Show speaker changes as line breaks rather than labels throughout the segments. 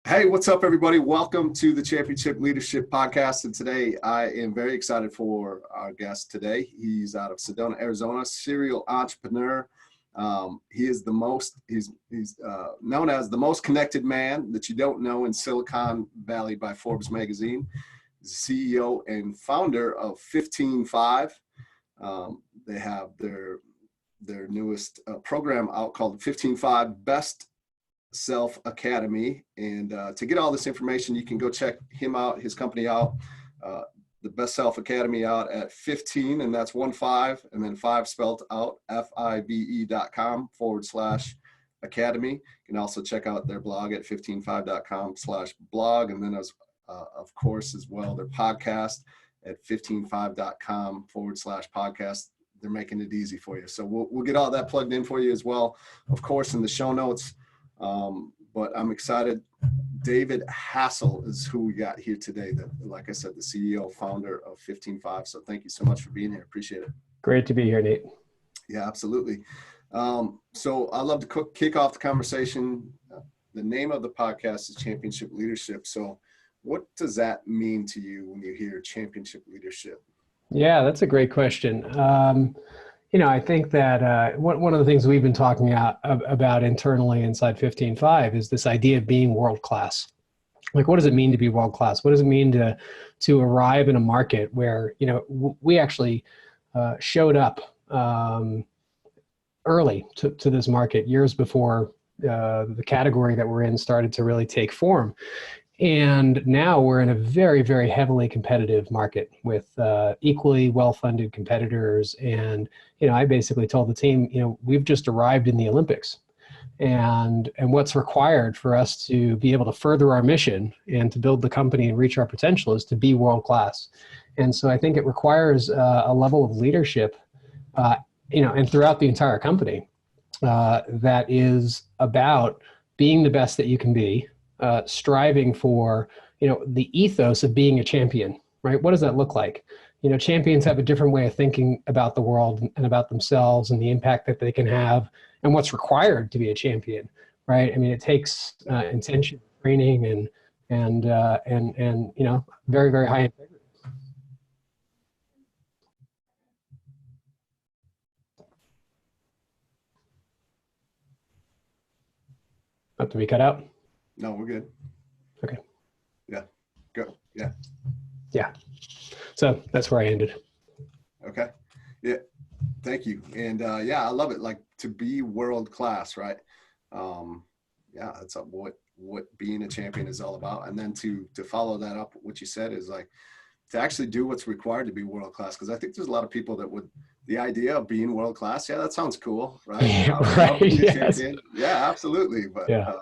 Hey, what's up, everybody? Welcome to the Championship Leadership Podcast. And today I am very excited for our guest today. He's out of Sedona, Arizona, serial entrepreneur. He is he's known as the most connected man that you don't know in Silicon Valley by Forbes magazine. He's the CEO and founder of 15Five. They have their newest program out called 15Five Best Self Academy, and to get all this information, you can go check him out, his company out, the Best Self Academy out at 15, and that's 15, and then 5 spelled out, five.com/academy. You can also check out their blog at 15five.com/blog, and then of course as well their podcast at 15five.com/podcast. They're making it easy for you, so we'll get all that plugged in for you as well, of course, in the show notes. But I'm excited. David Hassell is who we got here today. Like I said, the CEO, founder of 15Five. So thank you so much for being here. Appreciate it.
Great to be here, Nate.
Yeah, absolutely. So I'd love to kick off the conversation. The name of the podcast is Championship Leadership. So what does that mean to you when you hear championship leadership?
Yeah, that's a great question. I think that one of the things we've been talking about internally inside 15Five is this idea of being world-class. Like, what does it mean to be world-class? What does it mean to arrive in a market where, we actually showed up early to this market years before the category that we're in started to really take form. And now we're in a very, very heavily competitive market with equally well-funded competitors. And, I basically told the team, we've just arrived in the Olympics. And what's required for us to be able to further our mission and to build the company and reach our potential is to be world-class. And so I think it requires a level of leadership, and throughout the entire company that is about being the best that you can be. Striving for, the ethos of being a champion, right? What does that look like? Champions have a different way of thinking about the world and about themselves and the impact that they can have and what's required to be a champion, right? I mean, it takes intention, training, and very, very high integrity. Not to be cut out.
No, we're good.
Okay.
Yeah. Go. Yeah.
Yeah. So that's where I ended.
Okay. Yeah. Thank you. And I love it. Like, to be world class, right? That's what being a champion is all about. And then to follow that up, what you said is like to actually do what's required to be world class. Because I think there's a lot of people that would the idea of being world class. Yeah, that sounds cool, right?
Right. Yes.
Yeah, absolutely. But
yeah.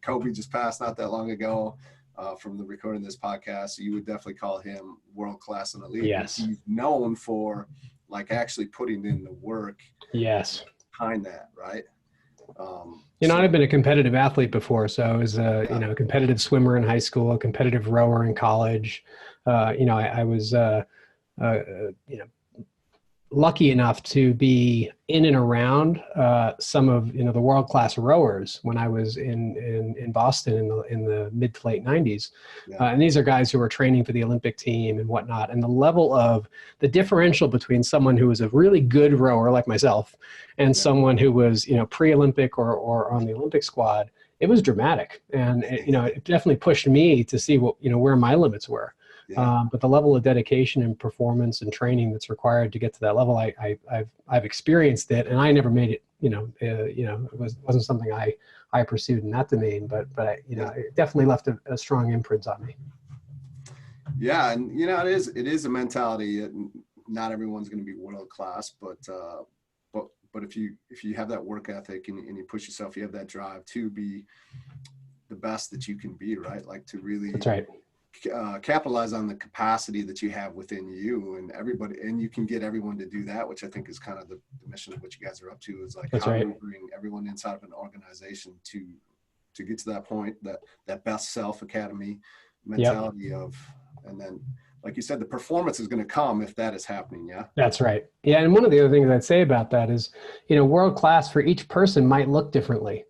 Kobe just passed not that long ago from the recording of this podcast. So you would definitely call him world class in the league.
Yes.
He's known for like actually putting in the work.
Yes.
Behind that, right?
I've been a competitive athlete before. So I was a competitive swimmer in high school, a competitive rower in college. I was lucky enough to be in and around some of the world-class rowers when I was in Boston in the mid to late 90s. And these are guys who were training for the Olympic team and whatnot. And the level of the differential between someone who was a really good rower like myself and someone who was pre-Olympic or on the Olympic squad, it was dramatic. And it definitely pushed me to see where my limits were. But the level of dedication and performance and training that's required to get to that level, I've experienced it, and I never made it. It wasn't something I pursued in that domain, but it definitely left a strong imprint on me.
Yeah, and it is a mentality. Not everyone's going to be world class, but if you have that work ethic and you push yourself, you have that drive to be the best that you can be, right? Like to really.
That's right.
Capitalize on the capacity that you have within you and everybody, and you can get everyone to do that, which I think is kind of the mission of what you guys are up to, is like how do you bring everyone inside of an organization to get to that point, that best self academy mentality of, and then like you said, the performance is going to come if that is happening. Yeah.
That's right. Yeah. And one of the other things I'd say about that is, world class for each person might look differently.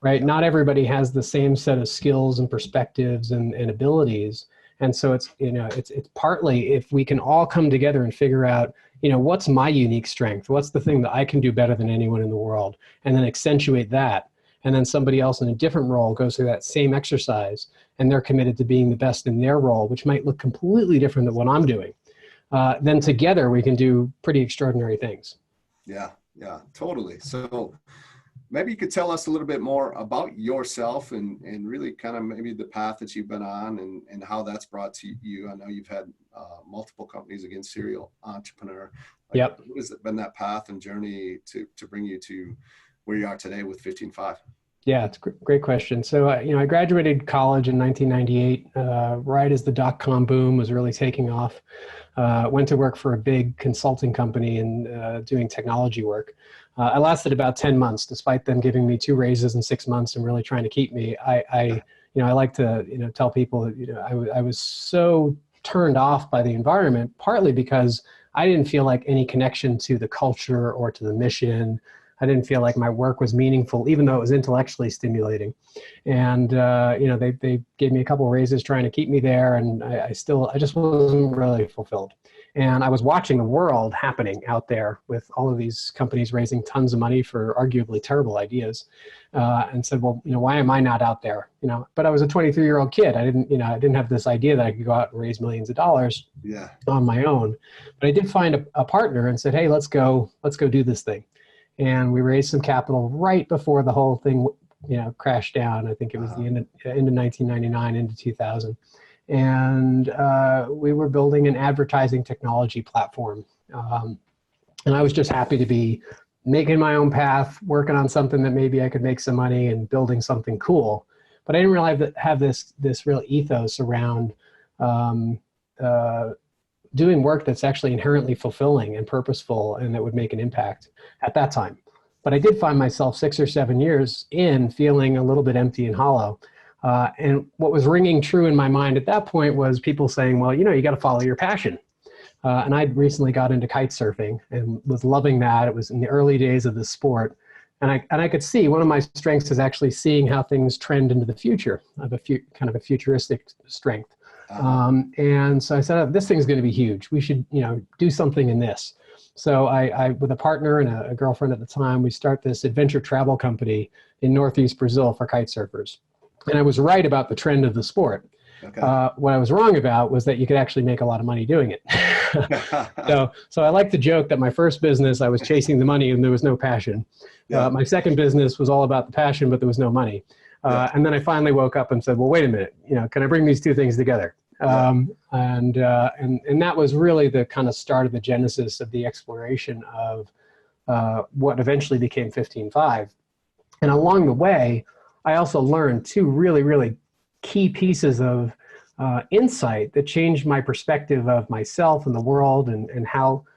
right? Not everybody has the same set of skills and perspectives and abilities. And so it's, it's partly if we can all come together and figure out, what's my unique strength? What's the thing that I can do better than anyone in the world? And then accentuate that. And then somebody else in a different role goes through that same exercise and they're committed to being the best in their role, which might look completely different than what I'm doing. Then together we can do pretty extraordinary things.
Yeah, totally. So maybe you could tell us a little bit more about yourself and really kind of maybe the path that you've been on and how that's brought to you. I know you've had multiple companies again, serial entrepreneur.
Yep.
What has it been that path and journey to bring you to where you are today with 15Five?
Yeah, it's a great question. So, I graduated college in 1998, right as the dot-com boom was really taking off. Went to work for a big consulting company and doing technology work. I lasted about 10 months, despite them giving me 2 raises in 6 months and really trying to keep me. I like to, tell people that, I was so turned off by the environment, partly because I didn't feel like any connection to the culture or to the mission. I didn't feel like my work was meaningful, even though it was intellectually stimulating. And, they gave me a couple of raises trying to keep me there. And I just wasn't really fulfilled. And I was watching the world happening out there with all of these companies raising tons of money for arguably terrible ideas. And said, well, why am I not out there? But I was a 23-year-old kid. I didn't have this idea that I could go out and raise millions of dollars on my own. But I did find a partner and said, hey, let's go do this thing. And we raised some capital right before the whole thing, crashed down. I think it was the end of 1999 into 2000. And we were building an advertising technology platform. And I was just happy to be making my own path, working on something that maybe I could make some money and building something cool. But I didn't really have this real ethos around doing work that's actually inherently fulfilling and purposeful and that would make an impact at that time. But I did find myself 6 or 7 years in feeling a little bit empty and hollow. And what was ringing true in my mind at that point was people saying, well, you got to follow your passion. And I'd recently got into kite surfing and was loving that. It was in the early days of the sport. And I could see one of my strengths is actually seeing how things trend into the future. I have kind of a futuristic strength. And so I said, oh, this thing's going to be huge. We should, do something in this. So I with a partner and a girlfriend at the time, we start this adventure travel company in Northeast Brazil for kite surfers. And I was right about the trend of the sport. Okay. What I was wrong about was that you could actually make a lot of money doing it. So I like to joke that my first business, I was chasing the money and there was no passion. Yeah. My second business was all about the passion, but there was no money. And then I finally woke up and said, well, wait a minute, can I bring these two things together? And that was really the kind of start of the genesis of the exploration of what eventually became 15Five. And along the way, I also learned 2 really, really key pieces of insight that changed my perspective of myself and the world and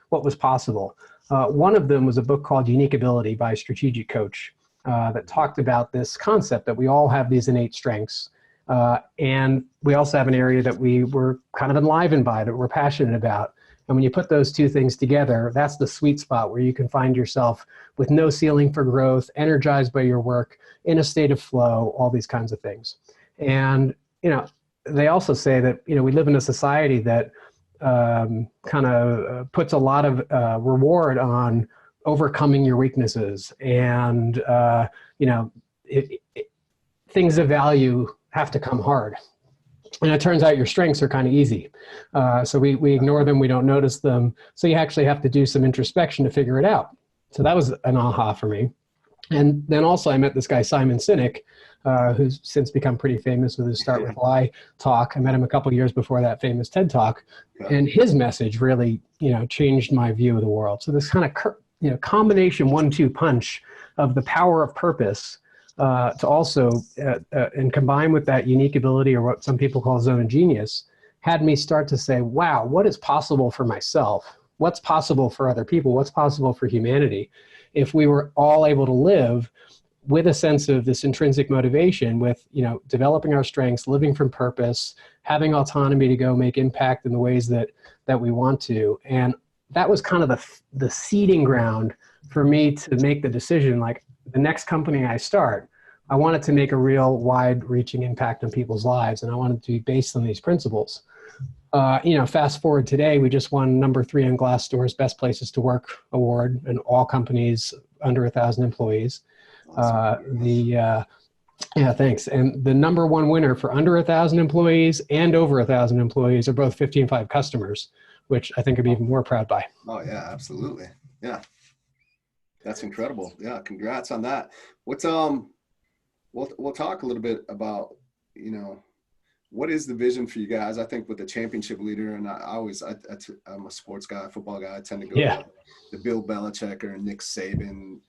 what was possible. One of them was a book called Unique Ability by a strategic coach that talked about this concept that we all have these innate strengths. And we also have an area that we were kind of enlivened by, that we're passionate about. And when you put those 2 things together, that's the sweet spot where you can find yourself with no ceiling for growth, energized by your work, in a state of flow, all these kinds of things. And, they also say that, we live in a society that kind of puts a lot of reward on overcoming your weaknesses. And, things of value have to come hard. And it turns out your strengths are kind of easy. So we ignore them, we don't notice them. So you actually have to do some introspection to figure it out. So that was an aha for me. And then also I met this guy, Simon Sinek, who's since become pretty famous with his Start With Why talk. I met him a couple of years before that famous TED Talk. And his message really, changed my view of the world. So this kind of, combination 1-2 punch of the power of purpose to also, and combine with that unique ability, or what some people call zone of genius, had me start to say, wow, what is possible for myself? What's possible for other people? What's possible for humanity? If we were all able to live with a sense of this intrinsic motivation, with, developing our strengths, living from purpose, having autonomy to go make impact in the ways that we want to. And that was kind of the seeding ground for me to make the decision, like, the next company I start, I want it to make a real wide-reaching impact on people's lives, and I want it to be based on these principles. Fast forward today, we just won #3 on Glassdoor's Best Places to Work award, and all companies under 1,000 employees. Yeah, thanks. And the #1 winner for under 1,000 employees and over 1,000 employees are both 15.5 customers, which I think I'd be even more proud by.
Oh yeah, absolutely. Yeah, that's incredible. Yeah, congrats on that. What's we'll talk a little bit about what is the vision for you guys? I think with the championship leader, and I'm a sports guy, football guy. I tend to go to the Bill Belichick or Nick Saban.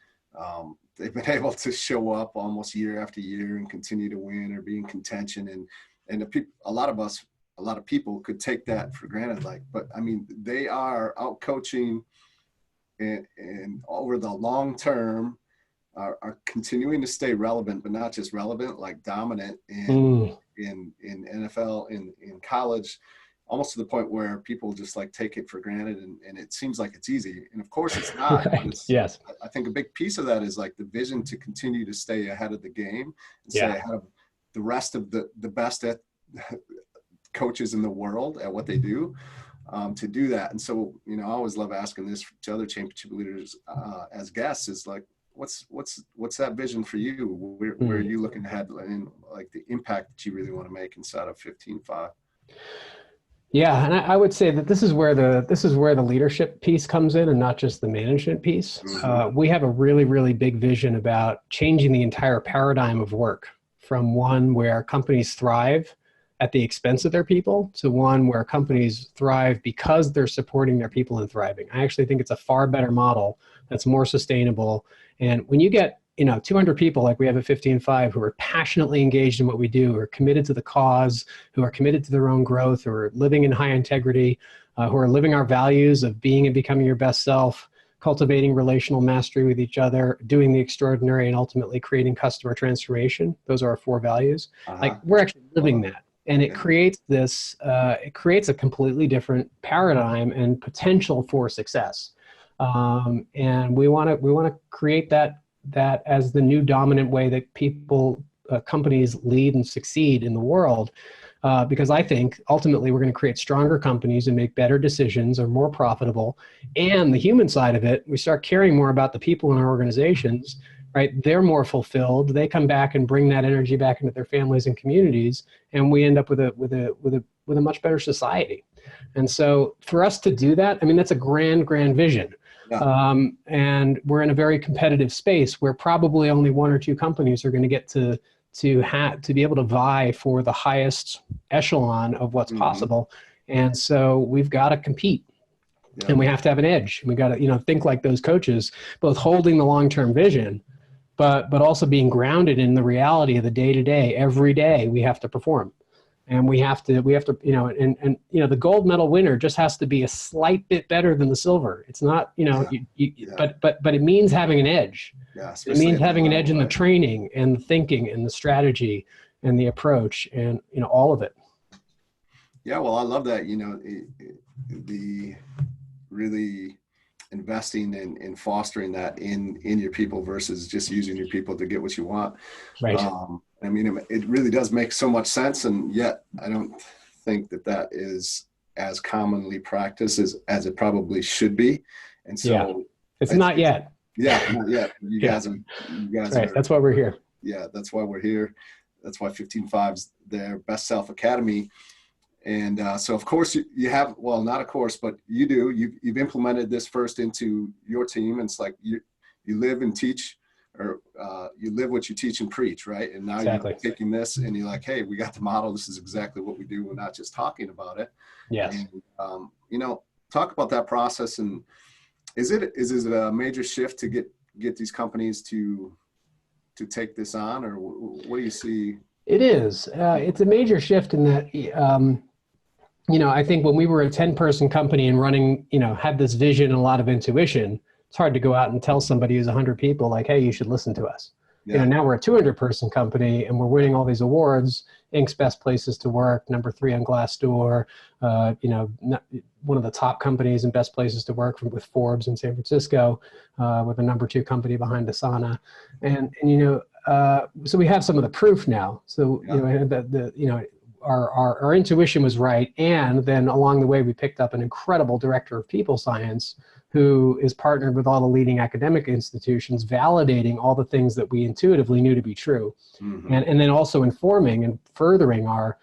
They've been able to show up almost year after year and continue to win or be in contention. And a lot of people could take that for granted. But I mean, they are out coaching and over the long term are continuing to stay relevant, but not just relevant, like dominant in NFL, in college, almost to the point where people just take it for granted, and it seems like it's easy. And of course it's not.
Right. Yes.
I think a big piece of that is the vision to continue to stay ahead of the game and stay ahead of the rest of the best coaches in the world at what they do, to do that. And so, I always love asking this to other championship leaders as guests is what's that vision for you? Where are you looking ahead, and the impact that you really want to make inside of 15.5?
Yeah, and I would say that this is where the leadership piece comes in, and not just the management piece. Mm-hmm. We have a really, really big vision about changing the entire paradigm of work from one where companies thrive at the expense of their people to one where companies thrive because they're supporting their people and thriving. I actually think it's a far better model that's more sustainable. And when you get 200 people like we have at 15.5 who are passionately engaged in what we do, who are committed to the cause, who are committed to their own growth, who are living in high integrity, who are living our values of being and becoming your best self, cultivating relational mastery with each other, doing the extraordinary, and ultimately creating customer transformation. Those are our 4 values. We're actually living that. And it creates a completely different paradigm and potential for success. And we want to create that as the new dominant way that companies lead and succeed in the world. Because I think ultimately we're going to create stronger companies and make better decisions, are more profitable. And the human side of it, we start caring more about the people in our organizations, right? They're more fulfilled. They come back and bring that energy back into their families and communities, and we end up with a much better society. And so for us to do that, I mean, that's a grand vision. Yeah. And we're in a very competitive space where probably only 1 or 2 companies are going to get to be able to vie for the highest echelon of what's possible. And so we've got to compete. Yeah. And we have to have an edge. We got to, think like those coaches, both holding the long-term vision, but also being grounded in the reality of the day-to-day. Every day we have to perform. And we have to, the gold medal winner just has to be a slight bit better than the silver. It's not, but it means having an edge. Yeah, it means having an edge in the training and the thinking and the strategy and the approach and, all of it.
Yeah, well, I love that, the really investing in fostering that in your people versus just using your people to get what you want.
Right.
I mean, it really does make so much sense, and yet I don't think that is as commonly practiced as it probably should be. And so
it's not yet.
Yeah, not yet. You guys are.
Right. That's why we're here.
Yeah, that's why we're here. That's why 15.5's their Best Self Academy. And so, of course, you have, well, not of course, but you do. You've implemented this first into your team. And it's like you live and teach, or you live what you teach and preach, right? And now You're taking this and you're like, hey, we got the model. This is exactly what we do. We're not just talking about it.
Yes.
And, talk about that process. And is it a major shift to get these companies to take this on, or what do you see?
It is. It's a major shift in that, I think when we were a 10-person company and running, had this vision and a lot of intuition, it's hard to go out and tell somebody who's 100 people like, hey, you should listen to us. Yeah. Now we're a 200-person company and we're winning all these awards, Inc.'s Best Places to Work, #3 on Glassdoor, one of the top companies and best places to work with Forbes in San Francisco, with a #2 company behind Asana. And so we have some of the proof now. So,
Yeah.
Our intuition was right. And then along the way, we picked up an incredible director of people science who is partnered with all the leading academic institutions, validating all the things that we intuitively knew to be true.
Mm-hmm.
And then also informing and furthering our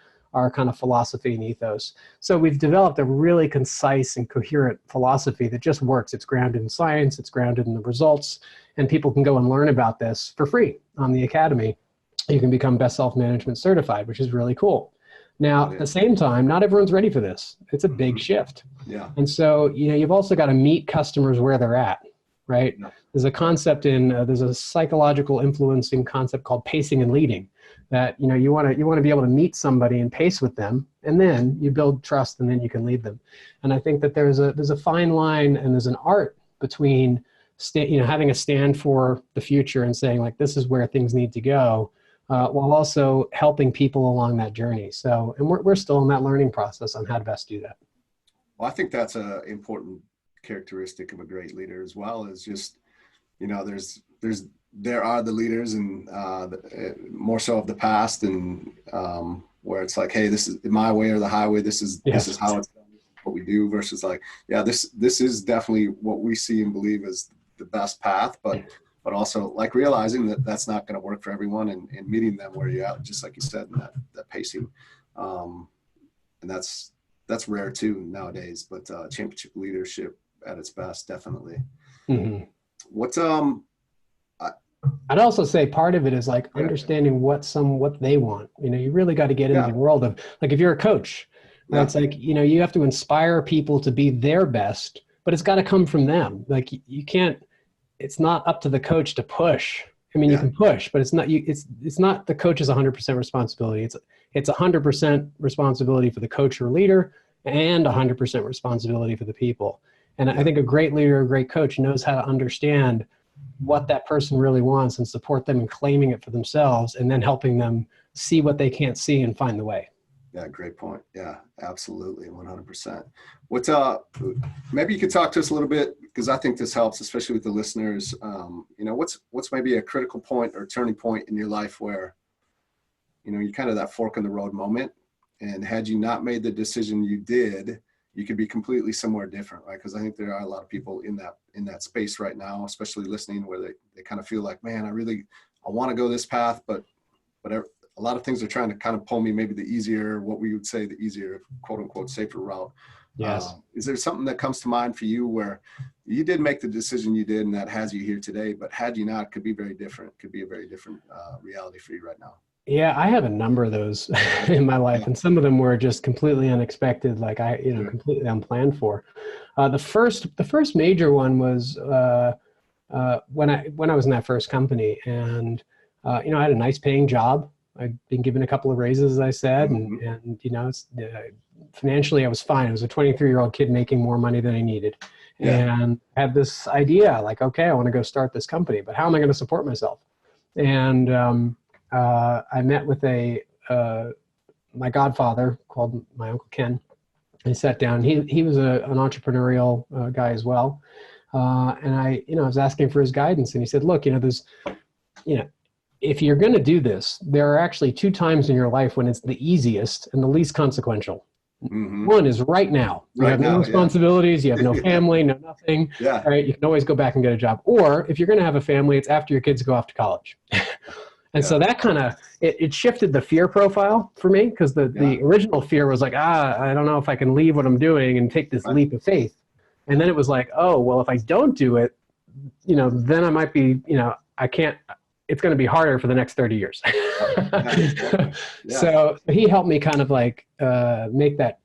kind of philosophy and ethos. So we've developed a really concise and coherent philosophy that just works. It's grounded in science, it's grounded in the results, and people can go and learn about this for free on the Academy. You can become Best Self-Management Certified, which is really cool. Now, at the same time, not everyone's ready for this. It's a big shift.
Yeah.
And so, you've also got to meet customers where they're at, right? Yeah. There's a concept there's a psychological influencing concept called pacing and leading, that, you want to be able to meet somebody and pace with them, and then you build trust, and then you can lead them. And I think that there's a fine line and there's an art between, having a stand for the future and saying, like, this is where things need to go, while also helping people along that journey. So, and we're still in that learning process on how to best do that.
Well, I think that's an important characteristic of a great leader as well, is just, there are the leaders, and more so of the past, and where it's like, hey, this is my way or the highway. This is how it's done, what we do, versus like, yeah, this is definitely what we see and believe is the best path, but also like realizing that that's not going to work for everyone, and meeting them where you're at, just like you said, in that pacing. And that's rare too nowadays, but championship leadership at its best, definitely.
Mm-hmm.
What's
I'd also say part of it is like understanding what they want. You really got to get into the world of, like, if you're a coach, right? It's like, you have to inspire people to be their best, but it's got to come from them. Like, you can't, it's not up to the coach to push. I mean, you can push, but it's not the coach's 100% responsibility. It's 100% responsibility for the coach or leader, and 100% responsibility for the people. And I think a great leader, a great coach knows how to understand what that person really wants and support them in claiming it for themselves, and then helping them see what they can't see and find the way.
Yeah, great point. Yeah, absolutely, 100%. What's maybe you could talk to us a little bit, because I think this helps, especially with the listeners. What's maybe a critical point or turning point in your life where, you're kind of that fork in the road moment, and had you not made the decision you did, you could be completely somewhere different, right? Because I think there are a lot of people in that space right now, especially listening, where they kind of feel like, man, I want to go this path, but a lot of things are trying to kind of pull me maybe the easier, what we would say the easier, quote unquote, safer route.
Yes.
Is there something that comes to mind for you where you did make the decision you did, and that has you here today, but had you not, it could be very different. It could be a very different reality for you right now.
Yeah, I have a number of those in my life, and some of them were just completely unexpected, like completely unplanned for. The first major one was when I was in that first company, and I had a nice paying job. I'd been given a couple of raises, as I said, and financially I was fine. I was a 23-year-old kid making more money than I needed, and had this idea, like, okay, I want to go start this company, but how am I going to support myself? And I met with my godfather, called my Uncle Ken. I sat down. He was an entrepreneurial guy as well, and I was asking for his guidance, and he said, "Look, if you're going to do this, there are actually 2 times in your life when it's the easiest and the least consequential. Mm-hmm. One is right now. You have no responsibilities. You have no family, no nothing. Right? You can always go back and get a job. Or if you're going to have a family, it's after your kids go off to college." And so that kind of, it shifted the fear profile for me, because the original fear was like, I don't know if I can leave what I'm doing and take this leap of faith. And then it was like, oh, well, if I don't do it, then I might be, I can't, it's going to be harder for the next 30 years. So he helped me kind of like make that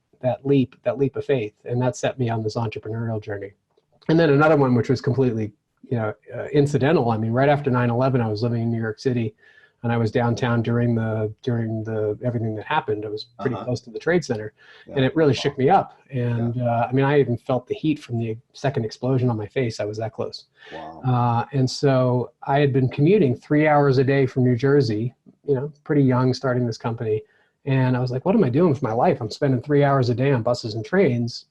leap of faith. And that set me on this entrepreneurial journey. And then another one, which was completely, incidental. I mean, right after 9/11, I was living in New York City, and I was downtown during the everything that happened. I was pretty close to the Trade Center, and it really shook me up. And I even felt the heat from the second explosion on my face. I was that close. Wow. And so I had been commuting 3 hours a day from New Jersey, pretty young, starting this company. And I was like, what am I doing with my life? I'm spending 3 hours a day on buses and trains.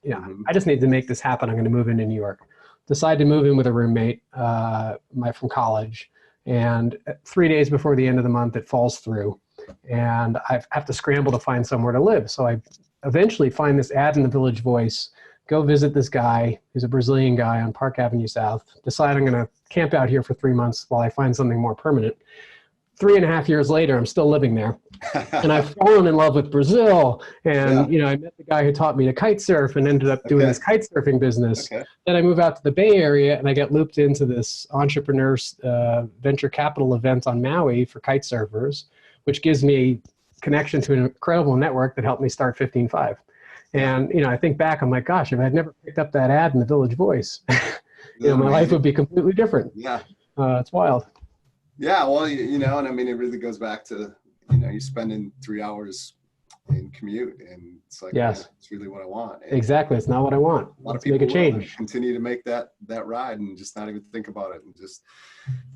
I just need to make this happen. I'm going to move into New York. Decided to move in with a roommate from college. And 3 days before the end of the month, it falls through. And I have to scramble to find somewhere to live. So I eventually find this ad in the Village Voice, go visit this guy who's a Brazilian guy on Park Avenue South, decide I'm going to camp out here for 3 months while I find something more permanent. 3.5 years later, I'm still living there. And I've fallen in love with Brazil. And, I met the guy who taught me to kite surf and ended up doing this kite surfing business. Then I move out to the Bay Area and I get looped into this entrepreneurs venture capital event on Maui for kite surfers, which gives me connection to an incredible network that helped me start 15.5. And, I think back, I'm like, gosh, if I'd never picked up that ad in the Village Voice, my life would be completely different.
Yeah.
It's wild.
Yeah, well, and I mean, it really goes back to, you spending 3 hours in commute, and it's like,
yes,
man, it's really what I want. And
exactly, it's not what I want.
A lot of people
make a change.
Continue to make that ride and just not even think about it, and just,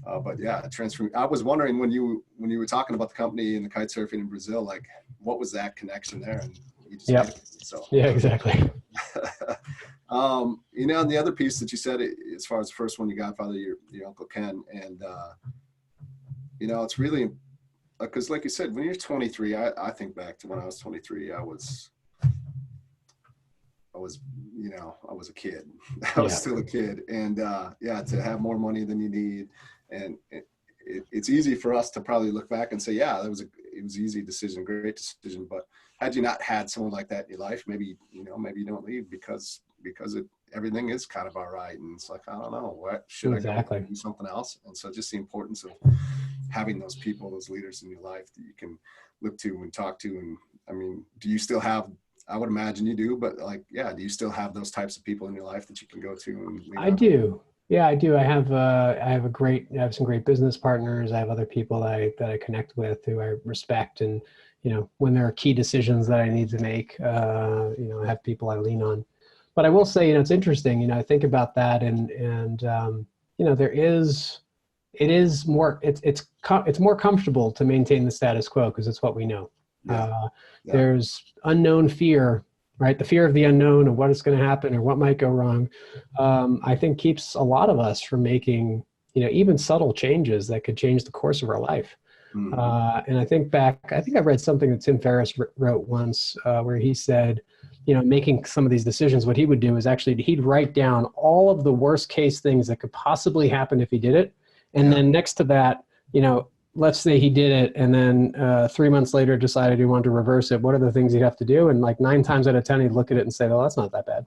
but yeah, transfer. I was wondering when you were talking about the company and the kite surfing in Brazil, like, what was that connection there? And you just made it, so
yeah, exactly.
And the other piece that you said, as far as the first one, your godfather, your Uncle Ken, and it's really, because like you said, when you're 23, I think back to when I was 23, I was a kid. I was still a kid. And to have more money than you need. And it's easy for us to probably look back and say, yeah, it was an easy decision, great decision. But had you not had someone like that in your life, maybe you don't leave because everything is kind of all right. And it's like, I don't know, what should I go do something else? And so just the importance of having those people, those leaders in your life that you can look to and talk to. And I mean, do you still have, I would imagine you do, but like, yeah, do you still have those types of people in your life that you can go to? And
I do. Yeah, I do. I have some great business partners. I have other people that I connect with who I respect. And, when there are key decisions that I need to make, I have people I lean on. But I will say, it's interesting, I think about that and it's more comfortable to maintain the status quo because it's what we know. There's unknown fear, right? The fear of the unknown and what is going to happen or what might go wrong, I think keeps a lot of us from making, even subtle changes that could change the course of our life. Mm-hmm. And I think I read something that Tim Ferriss wrote once where he said, making some of these decisions, what he would do is actually, he'd write down all of the worst case things that could possibly happen if he did it. And then next to that, let's say he did it and then 3 months later decided he wanted to reverse it. What are the things he'd have to do? And like 9 times out of 10, he'd look at it and say, well, that's not that bad.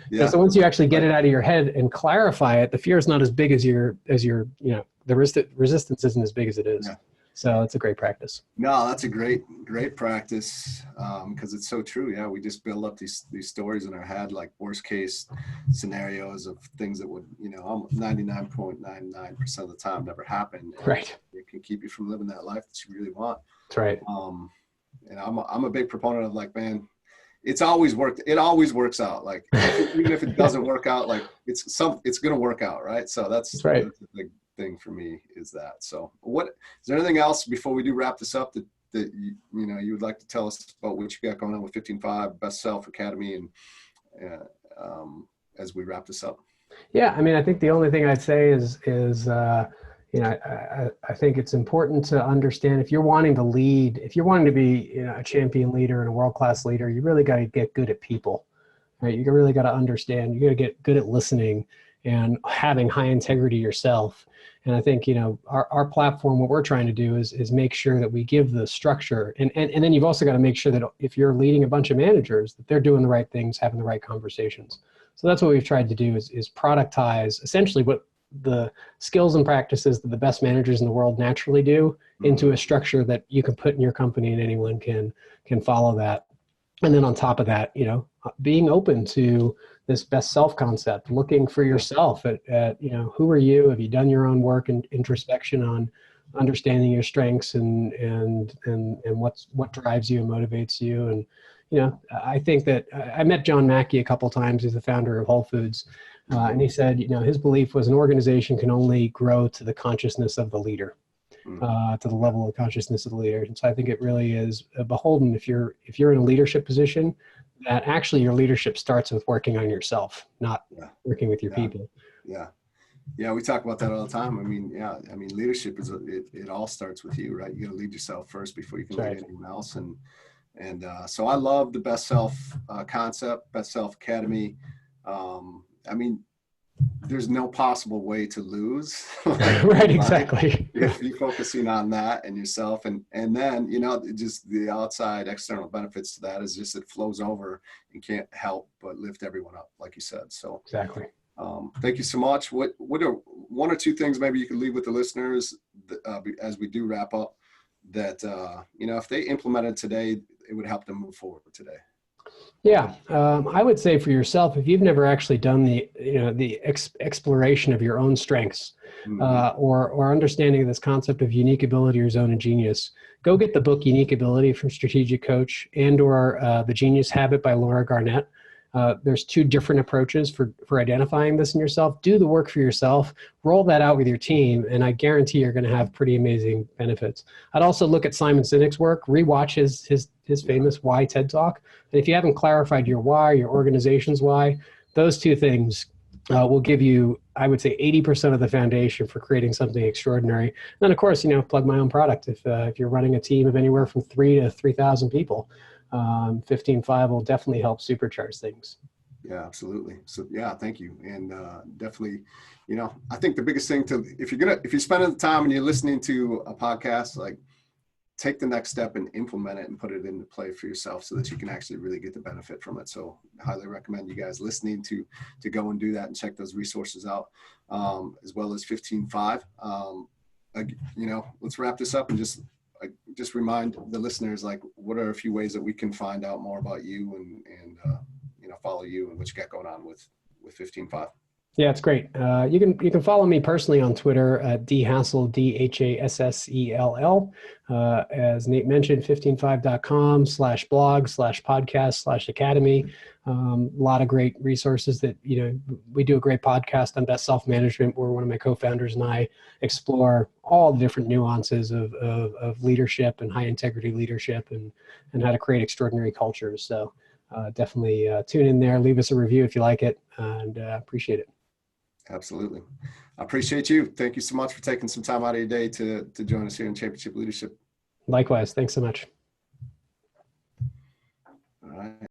Yeah. And so once you actually get it out of your head and clarify it, the fear is not as big as the resistance isn't as big as it is. Yeah. So it's a great practice. No,
that's a great practice because it's so true. Yeah, we just build up these stories in our head, like worst case scenarios of things that would, 99.99% of the time never happen.
Right.
It can keep you from living that life that you really want.
That's right.
And I'm a big proponent of like, man, it's always worked. It always works out. Like even if it doesn't work out, like it's going to work out. Right. So that's right. That's a big thing for me is that. So what is there anything else before we do wrap this up that you would like to tell us about what you got going on with 15.5 Best Self Academy and as we wrap this up? Yeah, I mean, I think the only thing I'd say is I think it's important to understand if you're wanting to lead, if you're wanting to be a champion leader and a world-class leader, you really got to get good at people, right? You really got to understand, you got to get good at listening and having high integrity yourself. And I think, our platform, what we're trying to do is make sure that we give the structure. And then you've also got to make sure that if you're leading a bunch of managers, that they're doing the right things, having the right conversations. So that's what we've tried to do is productize essentially what the skills and practices that the best managers in the world naturally do into a structure that you can put in your company and anyone can follow that. And then on top of that, being open to this best self concept, looking for yourself at who are you? Have you done your own work and introspection on understanding your strengths and what drives you and motivates you? And, I think that I met John Mackey a couple times. He's the founder of Whole Foods. And he said, his belief was an organization can only grow to the consciousness of the leader. To the level of consciousness of the leader. And so I think it really is beholden if you're in a leadership position, that actually your leadership starts with working on yourself, not working with your people. Yeah. Yeah, we talk about that all the time. I mean, yeah, I mean, leadership is it all starts with you, right? You got to lead yourself first before you can
That's
lead
right.
anyone else. And so I love the Best Self concept, Best Self Academy. I mean, there's no possible way to lose like
Right,
in life
exactly.
if you're focusing on that and yourself, and then just the outside external benefits to that is just it flows over and can't help but lift everyone up, like you said. So
Exactly.
thank you so much. What are one or two things maybe you could leave with the listeners as we do wrap up that if they implemented today, it would help them move forward today?
Yeah, I would say for yourself, if you've never actually done the exploration of your own strengths,
Mm-hmm.
or understanding of this concept of unique ability or zone of genius, go get the book Unique Ability from Strategic Coach and/or The Genius Habit by Laura Garnett. There's two different approaches for identifying this in yourself. Do the work for yourself, roll that out with your team, and I guarantee you're going to have pretty amazing benefits. I'd also look at Simon Sinek's work, rewatch his famous Why TED Talk. And if you haven't clarified your why, your organization's why, those two things will give you, I would say, 80% of the foundation for creating something extraordinary. And then, of course, plug my own product. If you're running a team of anywhere from 3 to 3,000 people, 15.5 will definitely help supercharge things.
Yeah, absolutely. So yeah, thank you. And definitely, I think the biggest thing if you're spending the time and you're listening to a podcast, like take the next step and implement it and put it into play for yourself so that you can actually really get the benefit from it. So I highly recommend you guys listening to go and do that and check those resources out, as well as 15.5. Let's wrap this up and just remind the listeners, like, what are a few ways that we can find out more about you and follow you and what you got going on with 15.5.
Yeah, it's great. You can follow me personally on Twitter at Hassell, DHASSELL. As Nate mentioned, 15.5.com/blog/podcast/academy. A lot of great resources that, we do a great podcast on best self-management where one of my co-founders and I explore all the different nuances of leadership and high integrity leadership and how to create extraordinary cultures. So definitely tune in there, leave us a review if you like it, and appreciate it.
Absolutely. I appreciate you. Thank you so much for taking some time out of your day to join us here in Championship Leadership.
Likewise. Thanks so much.
All right.